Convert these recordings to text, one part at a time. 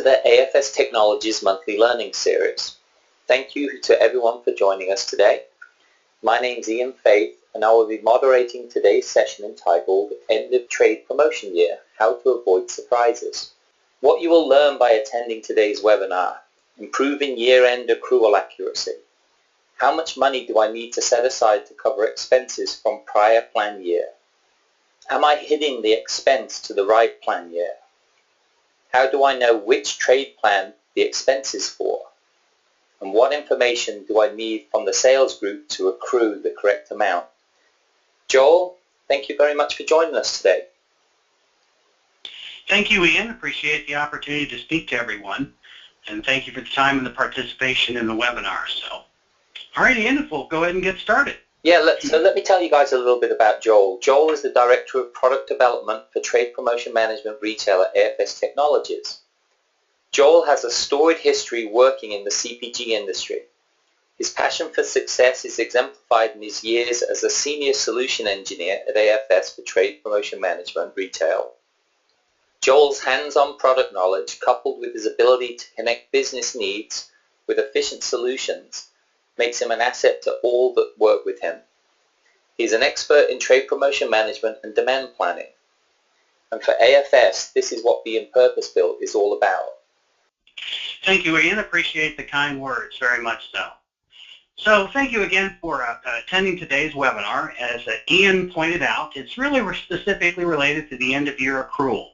the AFS Technologies monthly learning series. Thank you to everyone for joining us today. My name's Ian Faith and I will be moderating today's session entitled End of Trade Promotion Year, How to Avoid Surprises. What you will learn by attending today's webinar: improving year-end accrual accuracy. How much money do I need to set aside to cover expenses from prior plan year? Am I hitting the expense to the right plan year? How do I know which trade plan the expense is for? And what information do I need from the sales group to accrue the correct amount? Joel, thank you very much for joining us today. Thank you, Ian. Appreciate the opportunity to speak to everyone. And thank you for the time and the participation in the webinar. So, all right, Ian, we'll go ahead and get started. Yeah, so let me tell you guys a little bit about Joel. Joel is the Director of Product Development for Trade Promotion Management Retail at AFS Technologies. Joel has a storied history working in the CPG industry. His passion for success is exemplified in his years as a Senior Solution Engineer at AFS for Trade Promotion Management Retail. Joel's hands-on product knowledge, coupled with his ability to connect business needs with efficient solutions, makes him an asset to all that work with him. He's an expert in trade promotion management and demand planning. And for AFS, this is what being purpose-built is all about. Thank you, Ian. Appreciate the kind words, very much so. So thank you again for attending today's webinar. As Ian pointed out, it's really specifically related to the end-of-year accrual.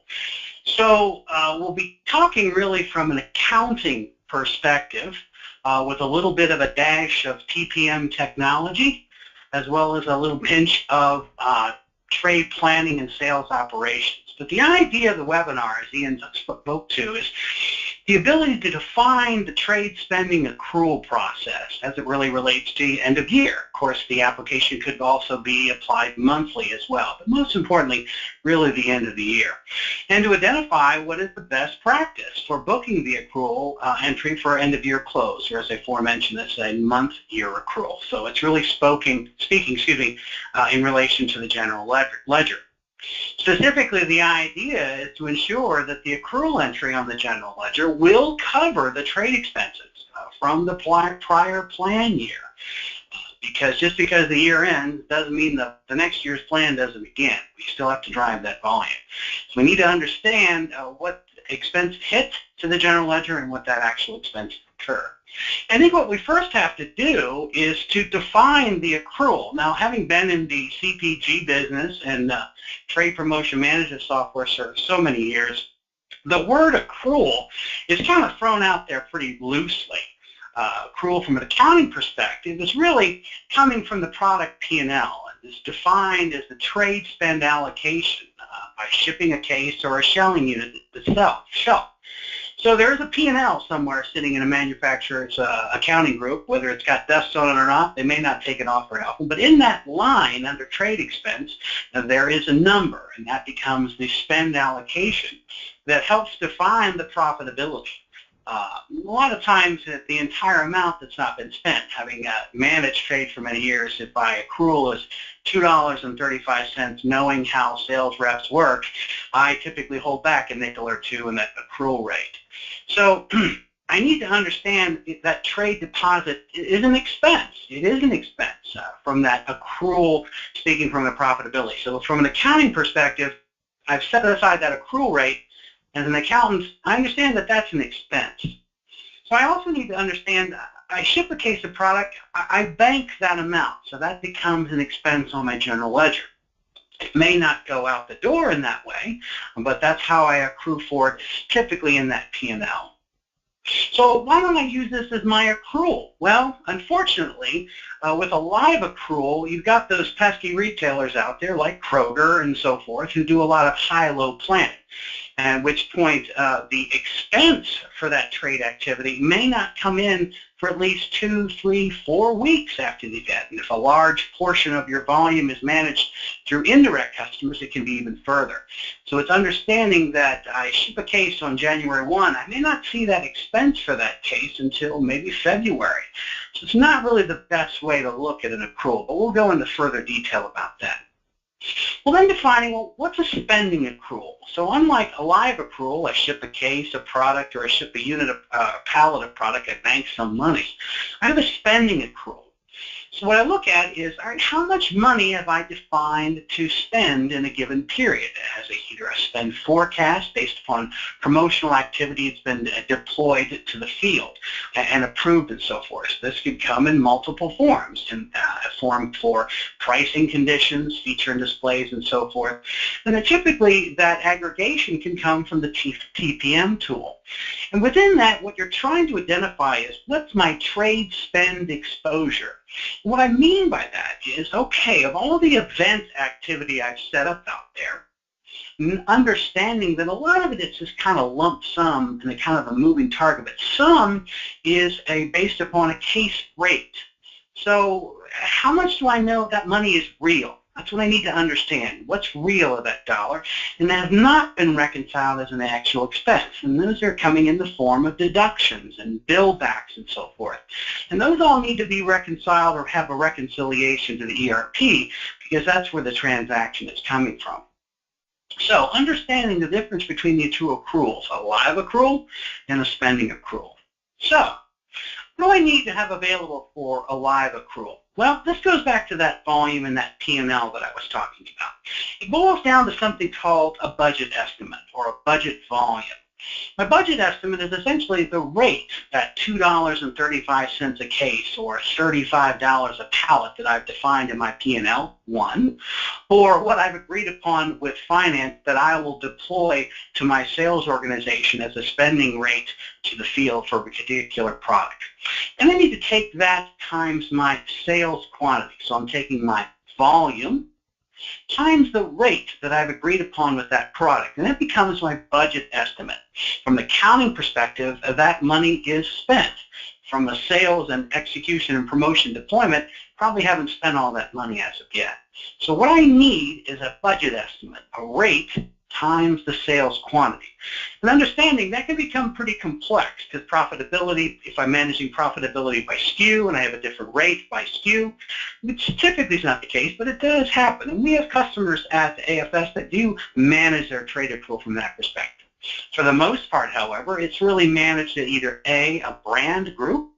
So we'll be talking really from an accounting perspective, with a little bit of a dash of TPM technology, as well as a little pinch of trade planning and sales operations. But the idea of the webinar, as Ian spoke to, is the ability to define the trade spending accrual process as it really relates to the end of year. Of course, the application could also be applied monthly as well, but most importantly, really the end of the year. And to identify what is the best practice for booking the accrual entry for end of year close, or as I aforementioned, it's a month year accrual. So it's really speaking, in relation to the general ledger. Specifically, the idea is to ensure that the accrual entry on the general ledger will cover the trade expenses from the prior plan year. Because just because the year ends doesn't mean the next year's plan doesn't begin. We still have to drive that volume. So we need to understand what expense hit to the general ledger and what that actual expense occur. I think what we first have to do is to define the accrual. Now, having been in the CPG business and trade promotion management software for so many years, the word accrual is kind of thrown out there pretty loosely. Accrual from an accounting perspective is really coming from the product P&L. It's defined as the trade spend allocation by shipping a case or a shelling unit itself. So there's a P&L somewhere sitting in a manufacturer's accounting group, whether it's got dust on it or not. They may not take it off very often. But in that line under trade expense, there is a number, and that becomes the spend allocation that helps define the profitability. A lot of times the entire amount that's not been spent, having managed trade for many years, if my accrual is $2.35, knowing how sales reps work, I typically hold back a nickel or two in that accrual rate. So I need to understand that trade deposit is an expense. It is an expense from that accrual, speaking from the profitability. So from an accounting perspective, I've set aside that accrual rate. As an accountant, I understand that that's an expense. So I also need to understand, I ship a case of product, I bank that amount, so that becomes an expense on my general ledger. It may not go out the door in that way, but that's how I accrue for it, typically in that P&L. So why don't I use this as my accrual? Well, unfortunately, with a live accrual, you've got those pesky retailers out there like Kroger and so forth who do a lot of high-low planning, at which point the expense for that trade activity may not come in for at least 2, 3, 4 weeks after the event. And if a large portion of your volume is managed through indirect customers, it can be even further. So it's understanding that I ship a case on January 1, I may not see that expense for that case until maybe February. So it's not really the best way to look at an accrual, but we'll go into further detail about that. Well, then defining, well, what's a spending accrual? So unlike a live accrual, I ship a case, a product, or I ship a unit, a pallet of product, I bank some money. I have a spending accrual. So what I look at is, all right, how much money have I defined to spend in a given period? It has either a spend forecast based upon promotional activity that's been deployed to the field and approved and so forth. This could come in multiple forms, in a form for pricing conditions, feature and displays, and so forth. And then typically that aggregation can come from the TPM tool. And within that, what you're trying to identify is, what's my trade spend exposure? What I mean by that is, okay, of all the event activity I've set up out there, understanding that a lot of it is just kind of lump sum and a kind of a moving target, but some is based upon a case rate. So how much do I know that money is real? That's what I need to understand. What's real of that dollar? And that has not been reconciled as an actual expense. And those are coming in the form of deductions and bill backs and so forth. And those all need to be reconciled or have a reconciliation to the ERP, because that's where the transaction is coming from. So understanding the difference between the two accruals, a live accrual and a spending accrual. So what do I need to have available for a live accrual? Well, this goes back to that volume and that P&L that I was talking about. It boils down to something called a budget estimate or a budget volume. My budget estimate is essentially the rate at $2.35 a case or $35 a pallet that I've defined in my P&L, one, or what I've agreed upon with finance that I will deploy to my sales organization as a spending rate to the field for a particular product. And I need to take that times my sales quantity. So I'm taking my volume times the rate that I've agreed upon with that product. And that becomes my budget estimate. From the accounting perspective, that money is spent. From a sales and execution and promotion deployment, probably haven't spent all that money as of yet. So what I need is a budget estimate, a rate times the sales quantity. And understanding that can become pretty complex, because profitability, if I'm managing profitability by SKU and I have a different rate by SKU, which typically is not the case, but it does happen. And we have customers at AFS that do manage their trade accrual from that perspective. For the most part, however, it's really managed at either A, a brand group,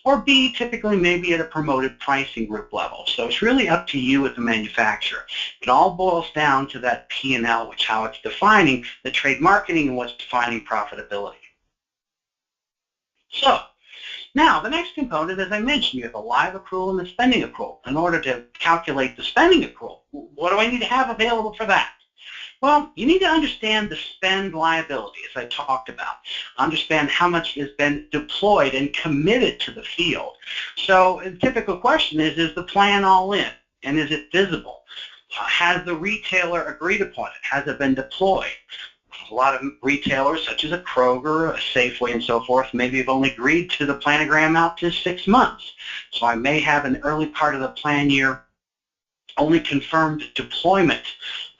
or B, typically maybe at a promoted pricing group level. So it's really up to you as a manufacturer. It all boils down to that P&L, which how it's defining the trade marketing and what's defining profitability. So now the next component, as I mentioned, you have a live accrual and a spending accrual. In order to calculate the spending accrual, what do I need to have available for that? Well, you need to understand the spend liability, as I talked about. Understand how much has been deployed and committed to the field. So a typical question is the plan all in? And is it visible? Has the retailer agreed upon it? Has it been deployed? A lot of retailers, such as a Kroger, a Safeway, and so forth, maybe have only agreed to the planogram out to 6 months. So I may have an early part of the plan year only confirmed deployment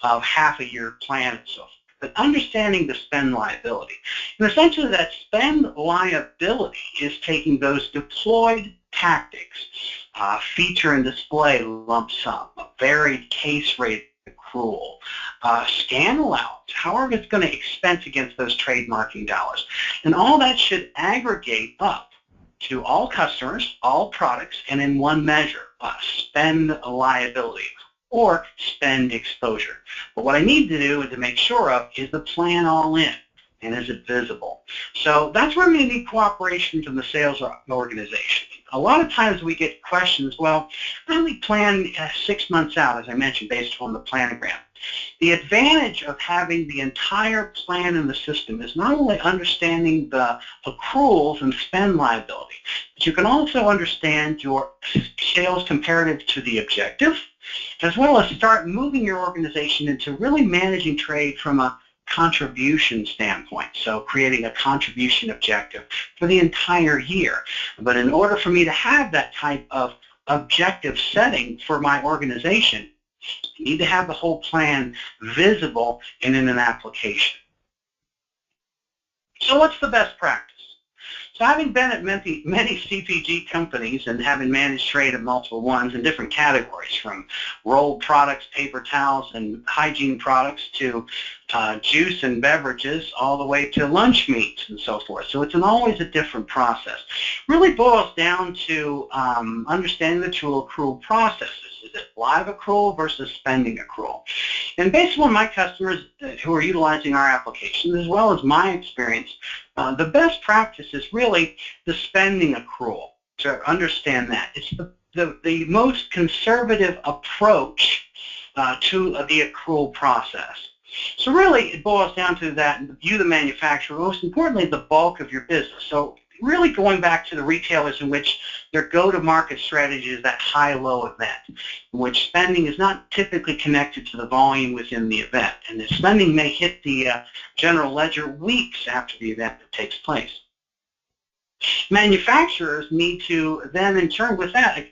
of half a year plan and so forth. But understanding the spend liability. And essentially that spend liability is taking those deployed tactics, feature and display lump sum, a varied case rate accrual, scan allowance, however it's going to expense against those trade marketing dollars. And all that should aggregate up to all customers, all products, and in one measure, spend liability or spend exposure. But what I need to do and to make sure of is the plan all in, and is it visible? So that's where we need cooperation from the sales organization. A lot of times we get questions, well, I only plan 6 months out, as I mentioned, based on the planogram. The advantage of having the entire plan in the system is not only understanding the accruals and spend liability, but you can also understand your sales comparative to the objective, as well as start moving your organization into really managing trade from a contribution standpoint, so creating a contribution objective for the entire year. But in order for me to have that type of objective setting for my organization, you need to have the whole plan visible and in an application. So what's the best practice? So having been at many CPG companies and having managed trade at multiple ones in different categories, from rolled products, paper towels, and hygiene products to juice and beverages, all the way to lunch meats and so forth. So it's always a different process. Really boils down to understanding the true accrual processes. Is it live accrual versus spending accrual? And based on my customers who are utilizing our application, as well as my experience, the best practice is really the spending accrual, to understand that. It's the most conservative approach to the accrual process. So really it boils down to that, and view the manufacturer, most importantly the bulk of your business. So really going back to the retailers in which their go-to-market strategy is that high-low event, in which spending is not typically connected to the volume within the event, and the spending may hit the general ledger weeks after the event takes place. Manufacturers need to then, in turn with that,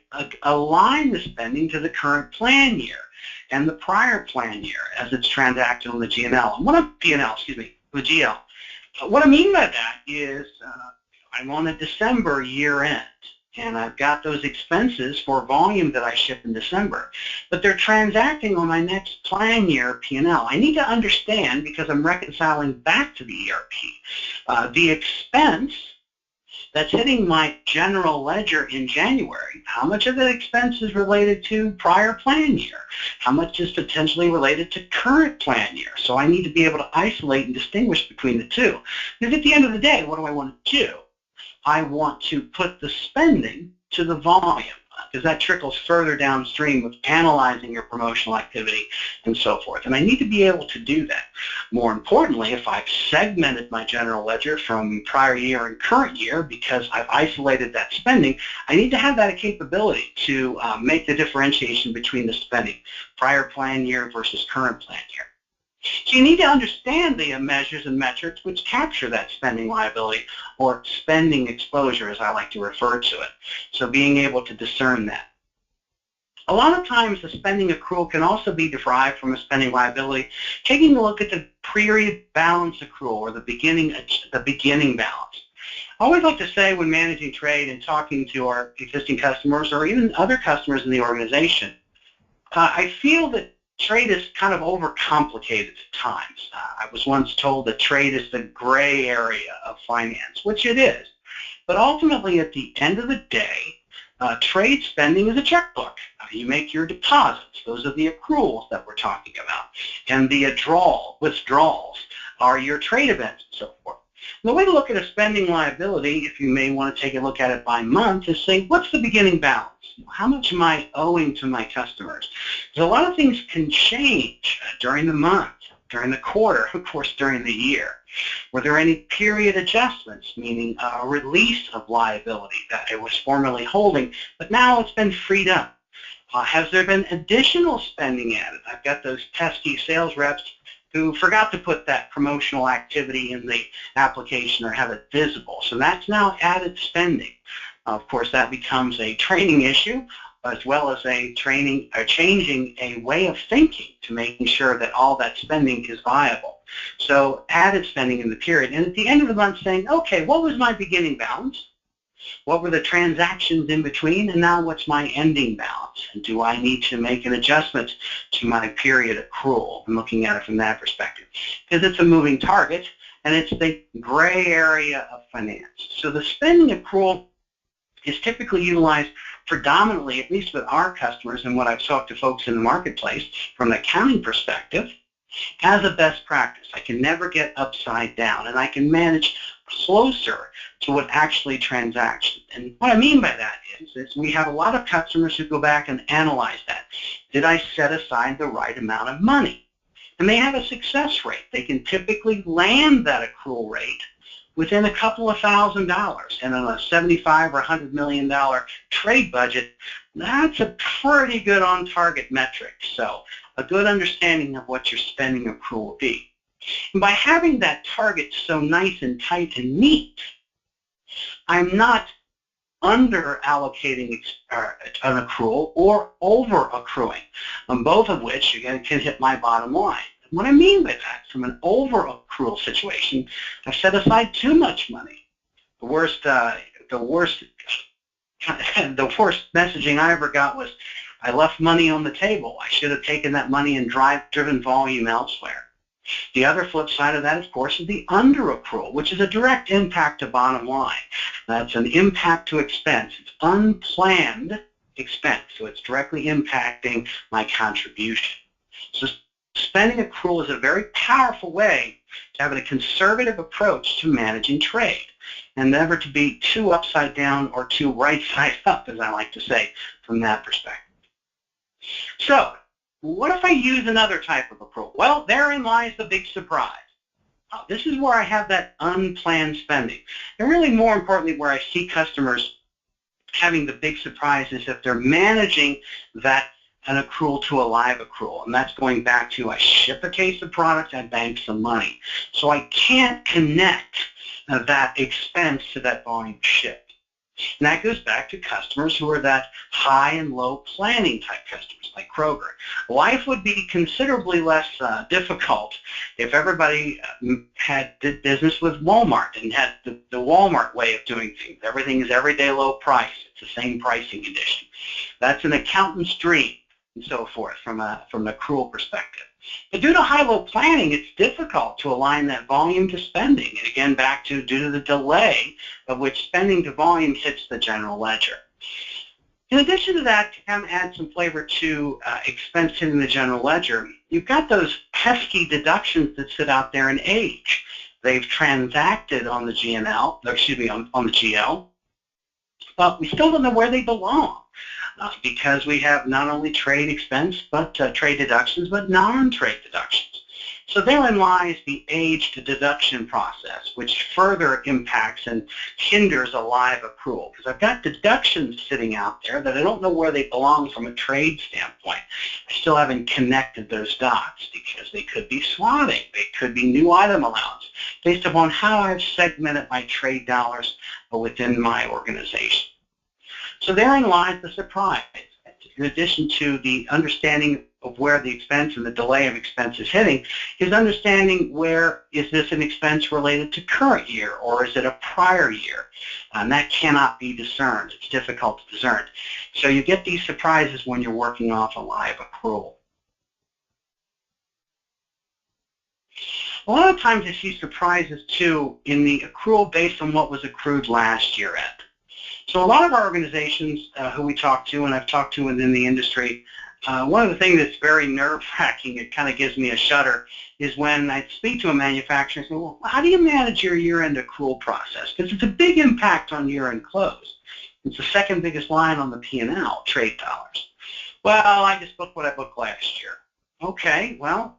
align the spending to the current plan year and the prior plan year as it's transacted on the G&L. And what P&L, excuse me, the GL. What I mean by that is I'm on a December year end, and I've got those expenses for volume that I ship in December, but they're transacting on my next plan year P&L. I need to understand, because I'm reconciling back to the ERP, the expense that's hitting my general ledger in January. How much of the expense is related to prior plan year? How much is potentially related to current plan year? So I need to be able to isolate and distinguish between the two. Because at the end of the day, what do I want to do? I want to put the spending to the volume, because that trickles further downstream with analyzing your promotional activity and so forth. And I need to be able to do that. More importantly, if I've segmented my general ledger from prior year and current year because I've isolated that spending, I need to have that capability to make the differentiation between the spending, prior plan year versus current plan year. So you need to understand the measures and metrics which capture that spending liability, or spending exposure as I like to refer to it. So being able to discern that. A lot of times the spending accrual can also be derived from a spending liability, taking a look at the period balance accrual, or the beginning balance. I always like to say, when managing trade and talking to our existing customers or even other customers in the organization, I feel that trade is kind of overcomplicated at times. I was once told that trade is the gray area of finance, which it is. But ultimately, at the end of the day, trade spending is a checkbook. You make your deposits. Those are the accruals that we're talking about. And the withdrawals are your trade events and so forth. And the way to look at a spending liability, if you may want to take a look at it by month, is say, what's the beginning balance? How much am I owing to my customers? Because a lot of things can change during the month, during the quarter, of course, during the year. Were there any period adjustments, meaning a release of liability that it was formerly holding, but now it's been freed up? Has there been additional spending added? I've got those pesky sales reps who forgot to put that promotional activity in the application or have it visible. So that's now added spending. Of course, that becomes a training issue, as well as changing a way of thinking to making sure that all that spending is viable. So added spending in the period. And at the end of the month saying, okay, what was my beginning balance? What were the transactions in between? And now what's my ending balance? And do I need to make an adjustment to my period accrual? I'm looking at it from that perspective. Because it's a moving target, and it's the gray area of finance. So the spending accrual is typically utilized predominantly, at least with our customers and what I've talked to folks in the marketplace from an accounting perspective, as a best practice. I can never get upside down, and I can manage closer to what actually transacts. And what I mean by that is we have a lot of customers who go back and analyze that. Did I set aside the right amount of money? And they have a success rate. They can typically land that accrual rate within a couple of $1,000s. And on a $75 or $100 million trade budget, that's a pretty good on-target metric. So a good understanding of what your spending accrual will be. And by having that target so nice and tight and neat, I'm not under-allocating an accrual or over-accruing, both of which, again, can hit my bottom line. What I mean by that, from an over-accrual situation, I've set aside too much money. the worst messaging I ever got was, I left money on the table. I should have taken that money and driven volume elsewhere. The other flip side of that, of course, is the under accrual, which is a direct impact to bottom line. That's an impact to expense. It's unplanned expense, so it's directly impacting my contribution. So spending accrual is a very powerful way to have a conservative approach to managing trade, and never to be too upside down or too right side up, as I like to say, from that perspective. So, what if I use another type of accrual? Well, therein lies the big surprise. This is where I have that unplanned spending. And really, more importantly, where I see customers having the big surprise is if they're managing an accrual to a live accrual. And that's going back to, I ship a case of product, I bank some money. So I can't connect that expense to that volume shipped. And that goes back to customers who are that high and low planning type customers, like Kroger. Life would be considerably less difficult if everybody did business with Walmart and had the Walmart way of doing things. Everything is everyday low price. It's the same pricing condition. That's an accountant's dream, and so forth, from an accrual perspective. But due to high-low planning, it's difficult to align that volume to spending. And again, back to due to the delay of which spending to volume hits the general ledger. In addition to that, to kind of add some flavor to expense hitting the general ledger, you've got those pesky deductions that sit out there in age. They've transacted on the GL, on the GL, but we still don't know where they belong. Because we have not only trade expense, but trade deductions, but non-trade deductions. So therein lies the aged deduction process, which further impacts and hinders a live accrual. Because I've got deductions sitting out there that I don't know where they belong from a trade standpoint. I still haven't connected those dots because they could be swatting. They could be new item allowance based upon how I've segmented my trade dollars within my organization. So therein lies the surprise. In addition to the understanding of where the expense and the delay of expense is hitting, is understanding where is this an expense related to current year or is it a prior year? And that cannot be discerned. It's difficult to discern. So you get these surprises when you're working off a live accrual. A lot of times I see surprises too in the accrual based on what was accrued last year end. So a lot of our organizations who we talk to, and I've talked to within the industry, one of the things that's very nerve-wracking, it kind of gives me a shudder, is when I speak to a manufacturer and say, well, how do you manage your year-end accrual process? Because it's a big impact on year-end close. It's the second biggest line on the P&L, trade dollars. Well, I just booked what I booked last year. Okay, well,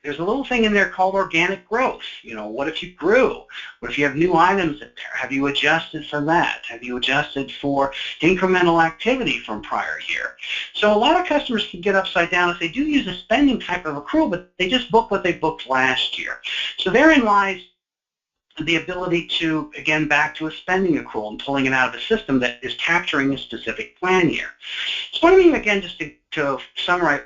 there's a little thing in there called organic growth. You know, what if you grew? What if you have new items in there? Have you adjusted for that? Have you adjusted for incremental activity from prior year? So a lot of customers can get upside down if they do use a spending type of accrual, but they just book what they booked last year. So therein lies the ability to, again, back to a spending accrual and pulling it out of a system that is capturing a specific plan year. So what I mean, again, just to summarize,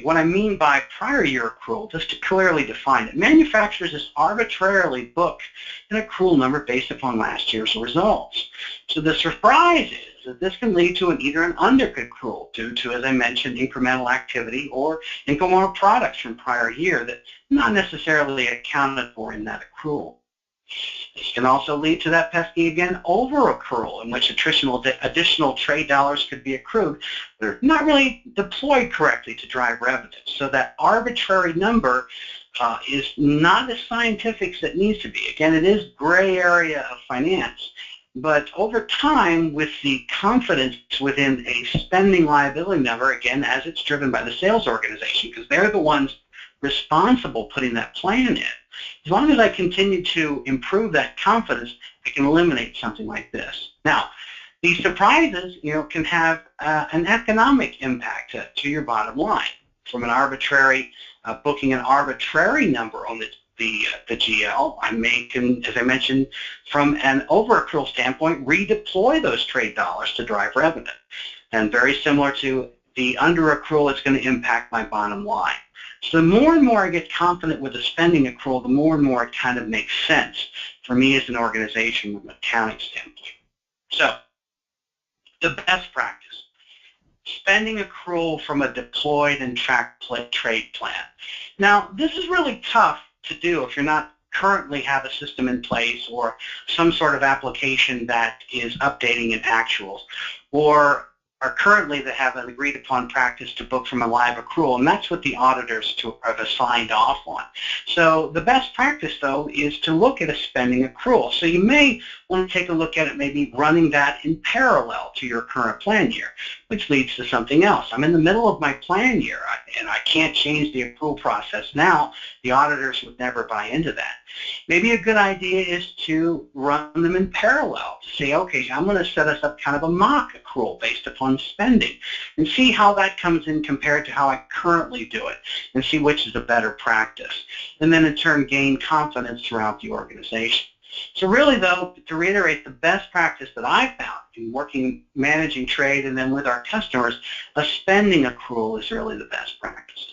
what I mean by prior year accrual, just to clearly define it, manufacturers just arbitrarily book an accrual number based upon last year's results. So the surprise is that this can lead to either an under accrual due to, as I mentioned, incremental activity or incremental products from prior year that not necessarily accounted for in that accrual. This can also lead to that pesky, again, over-accrual in which additional trade dollars could be accrued but are not really deployed correctly to drive revenue. So that arbitrary number is not as scientific as it needs to be. Again, it is gray area of finance. But over time, with the confidence within a spending liability number, again, as it's driven by the sales organization, because they're the ones responsible putting that plan in, as long as I continue to improve that confidence, I can eliminate something like this. Now, these surprises, can have an economic impact to your bottom line. From an arbitrary booking an arbitrary number on the GL, as I mentioned, from an over-accrual standpoint, redeploy those trade dollars to drive revenue. And very similar to the under-accrual, it's going to impact my bottom line. So the more and more I get confident with the spending accrual, the more and more it kind of makes sense for me as an organization from an accounting standpoint. So the best practice, spending accrual from a deployed and tracked trade plan. Now, this is really tough to do if you're not currently have a system in place or some sort of application that is updating in actuals, or are currently that have an agreed upon practice to book from a live accrual, and that's what the auditors have signed off on. So the best practice, though, is to look at a spending accrual. So you may want to take a look at it, maybe running that in parallel to your current plan year, which leads to something else. I'm in the middle of my plan year, and I can't change the accrual process now. The auditors would never buy into that. Maybe a good idea is to run them in parallel, to say, okay, I'm going to set us up kind of a mock accrual based upon spending and see how that comes in compared to how I currently do it and see which is a better practice. And then in turn gain confidence throughout the organization. So really, though, to reiterate, the best practice that I've found in working, managing trade, and then with our customers, a spending accrual is really the best practices.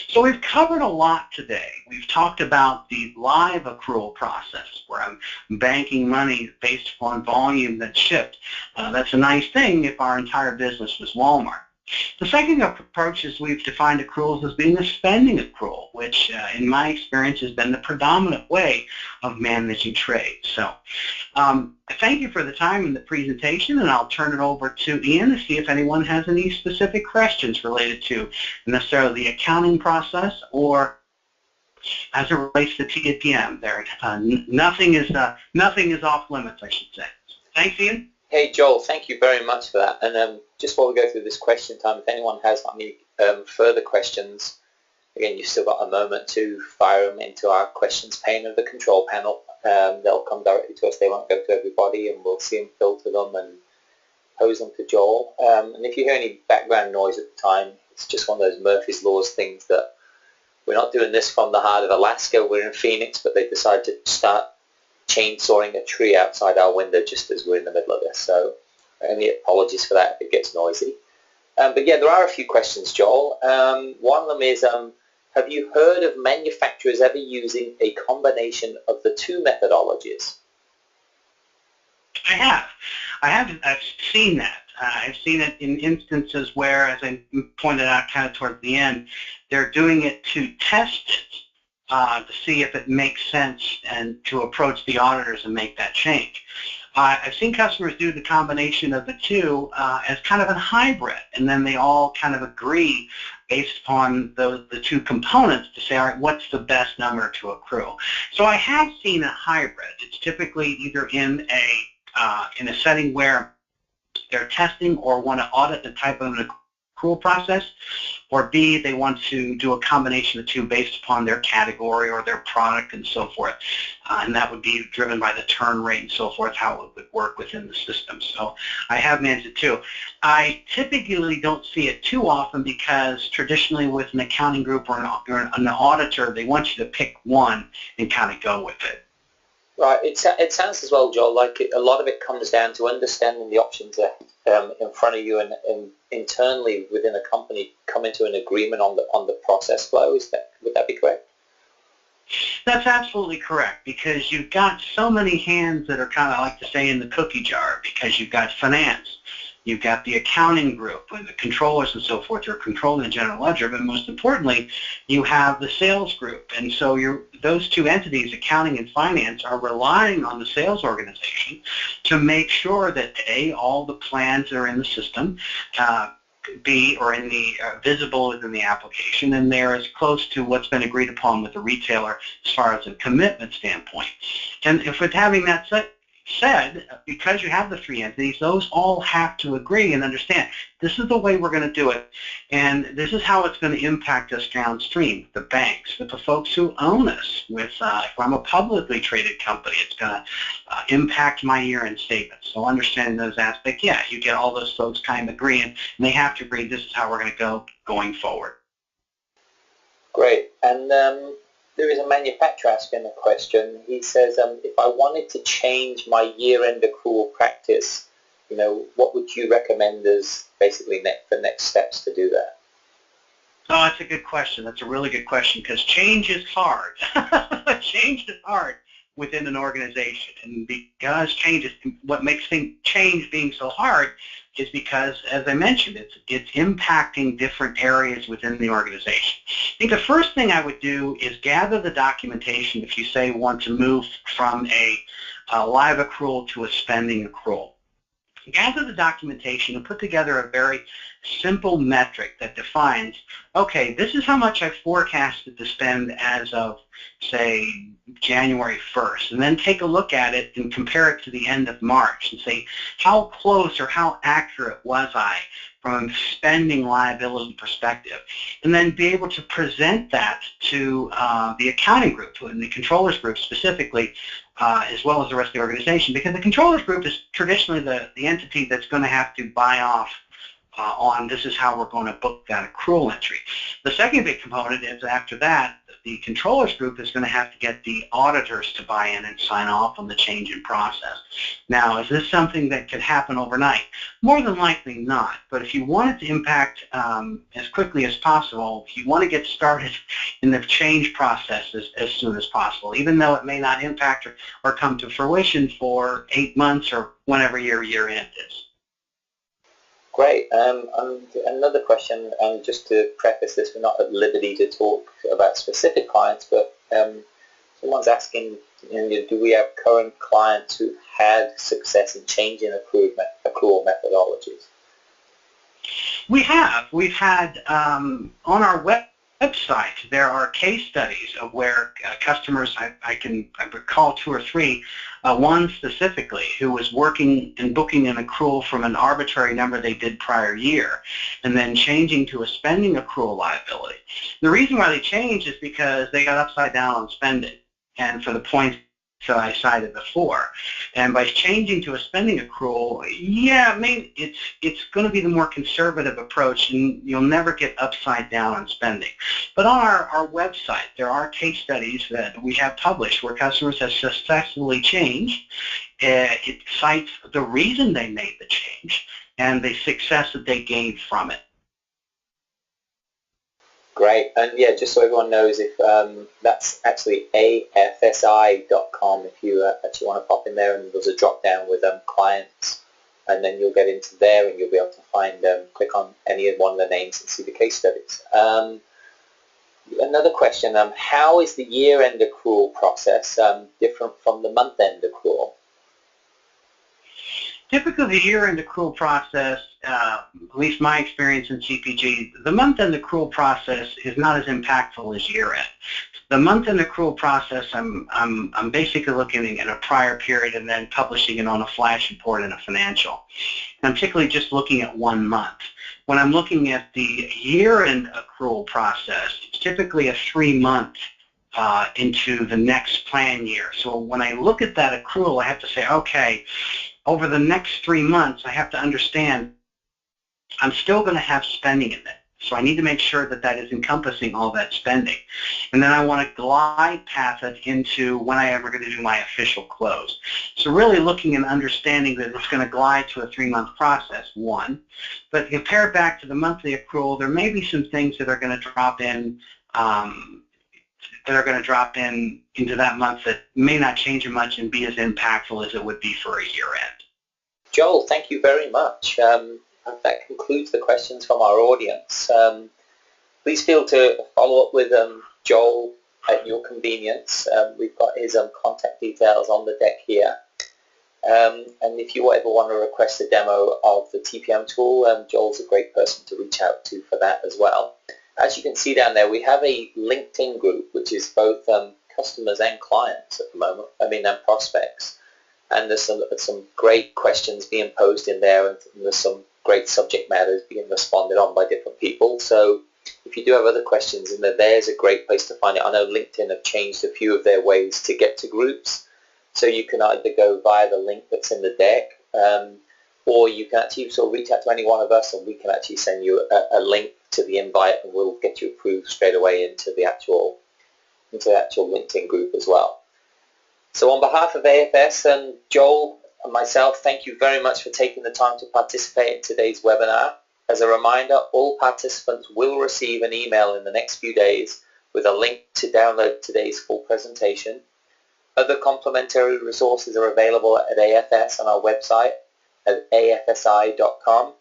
So we've covered a lot today. We've talked about the live accrual process where I'm banking money based upon volume that's shipped. That's a nice thing if our entire business was Walmart. The second approach is we've defined accruals as being a spending accrual, which in my experience has been the predominant way of managing trade. So thank you for the time in the presentation, and I'll turn it over to Ian to see if anyone has any specific questions related to necessarily the accounting process or as it relates to TPM. There, nothing is off limits, I should say. Thanks, Ian. Hey, Joel, thank you very much for that. And just while we go through this question time, if anyone has any further questions, again, you've still got a moment to fire them into our questions pane of the control panel. They'll come directly to us. They won't go to everybody, and we'll see them, filter them, and pose them to Joel. And if you hear any background noise at the time, it's just one of those Murphy's Laws things that we're not doing this from the heart of Alaska. We're in Phoenix, but they decided to start chainsawing a tree outside our window just as we're in the middle of this. So any apologies for that if it gets noisy. But yeah, there are a few questions, Joel. One of them is, have you heard of manufacturers ever using a combination of the two methodologies? I have. I've seen that. I've seen it in instances where, as I pointed out kind of towards the end, they're doing it to test to see if it makes sense and to approach the auditors and make that change. I've seen customers do the combination of the two as kind of a hybrid, and then they all kind of agree based upon the two components to say, all right, what's the best number to accrue? So I have seen a hybrid. It's typically either in a setting where they're testing or want to audit the type of an accrual process, or B, they want to do a combination of the two based upon their category or their product and so forth. And that would be driven by the turn rate and so forth, how it would work within the system. So I have managed it too. I typically don't see it too often because traditionally with an accounting group or an auditor, they want you to pick one and kind of go with it. Right. It sounds as well, Joel, like a lot of it comes down to understanding the options that in front of you and internally within a company coming to an agreement on the process flow. Would that be correct? That's absolutely correct, because you've got so many hands that are kind of, like to say, in the cookie jar, because you've got finance, you've got the accounting group and the controllers and so forth, you're controlling the general ledger, but most importantly, you have the sales group. And so those two entities, accounting and finance, are relying on the sales organization to make sure that A, all the plans are in the system, B, or in the visible within the application, and they're as close to what's been agreed upon with the retailer as far as a commitment standpoint. And if with having that said, because you have the three entities, those all have to agree and understand this is the way we're going to do it, and this is how it's going to impact us downstream, the banks, with the folks who own us, with if I'm a publicly traded company, it's going to impact my year-end statement. So understanding those aspects, yeah, you get all those folks kind of agreeing, and they have to agree this is how we're going to go going forward. Great. And there is a manufacturer asking a question. He says, if I wanted to change my year-end accrual practice, what would you recommend as basically the next steps to do that? Oh, that's a good question. That's a really good question, because change is hard. Change is hard. within an organization. And because what makes change being so hard is because, as I mentioned, it's impacting different areas within the organization. I think the first thing I would do is gather the documentation if you say want to move from a live accrual to a spending accrual. Gather the documentation and put together a very simple metric that defines, okay, this is how much I forecasted to spend as of, say, January 1st, and then take a look at it and compare it to the end of March and say, how close or how accurate was I from a spending liability perspective, and then be able to present that to the accounting group and the controllers group specifically, as well as the rest of the organization, because the controllers group is traditionally the entity that's going to have to buy off on this is how we're going to book that accrual entry. The second big component is after that, the controllers group is going to have to get the auditors to buy in and sign off on the change in process. Now, is this something that could happen overnight? More than likely not, but if you want it to impact as quickly as possible, if you want to get started in the change process as soon as possible, even though it may not impact or come to fruition for 8 months or whenever your year end is. Great. And another question, just to preface this, we're not at liberty to talk about specific clients, but someone's asking, do we have current clients who've had success in changing accrual methodologies? We have. We've had, on our website, there are case studies of where customers, I recall 2 or 3, one specifically who was working and booking an accrual from an arbitrary number they did prior year and then changing to a spending accrual liability. The reason why they changed is because they got upside down on spending, and for the points that I cited before. And by changing to a spending accrual, yeah, it's going to be the more conservative approach, and you'll never get upside down on spending. But on our website, there are case studies that we have published where customers have successfully changed. It cites the reason they made the change and the success that they gained from it. Great. And yeah, just so everyone knows, if that's actually afsi.com, if you actually want to pop in there, and there's a drop down with clients, and then you'll get into there and you'll be able to find, click on any one of the names and see the case studies. Another question, how is the year-end accrual process different from the month-end accrual? Typically, the year-end accrual process, at least my experience in CPG, the month-end accrual process is not as impactful as year-end. The month-end accrual process, I'm basically looking at a prior period and then publishing it on a flash report in a financial. And I'm typically just looking at 1 month. When I'm looking at the year-end accrual process, it's typically a 3-month into the next plan year. So when I look at that accrual, I have to say, okay, over the next 3 months, I have to understand I'm still going to have spending in it. So I need to make sure that that is encompassing all that spending. And then I want to glide path it into when I ever going to do my official close. So really looking and understanding that it's going to glide to a 3-month process, one. But compare it back to the monthly accrual, there may be some things that are going to drop in into that month that may not change it much and be as impactful as it would be for a year-end. Joel, thank you very much. That concludes the questions from our audience. Please feel to follow up with Joel at your convenience. We've got his contact details on the deck here. And if you ever want to request a demo of the TPM tool, Joel's a great person to reach out to for that as well. As you can see down there, we have a LinkedIn group, which is both customers and clients at the moment, and prospects. And there's some great questions being posed in there, and there's some great subject matters being responded on by different people. So if you do have other questions in there, there's a great place to find it. I know LinkedIn have changed a few of their ways to get to groups. So you can either go via the link that's in the deck, or you can actually reach out to any one of us, and we can actually send you a link to the invite, and we'll get you approved straight away into the actual LinkedIn group as well. So on behalf of AFS and Joel and myself, thank you very much for taking the time to participate in today's webinar. As a reminder, all participants will receive an email in the next few days with a link to download today's full presentation. Other complementary resources are available at AFS on our website at afsi.com.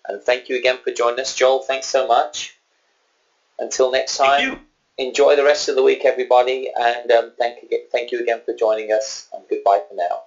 And thank you again for joining us. Joel, thanks so much. Until next time, enjoy the rest of the week, everybody, and thank you again for joining us, and goodbye for now.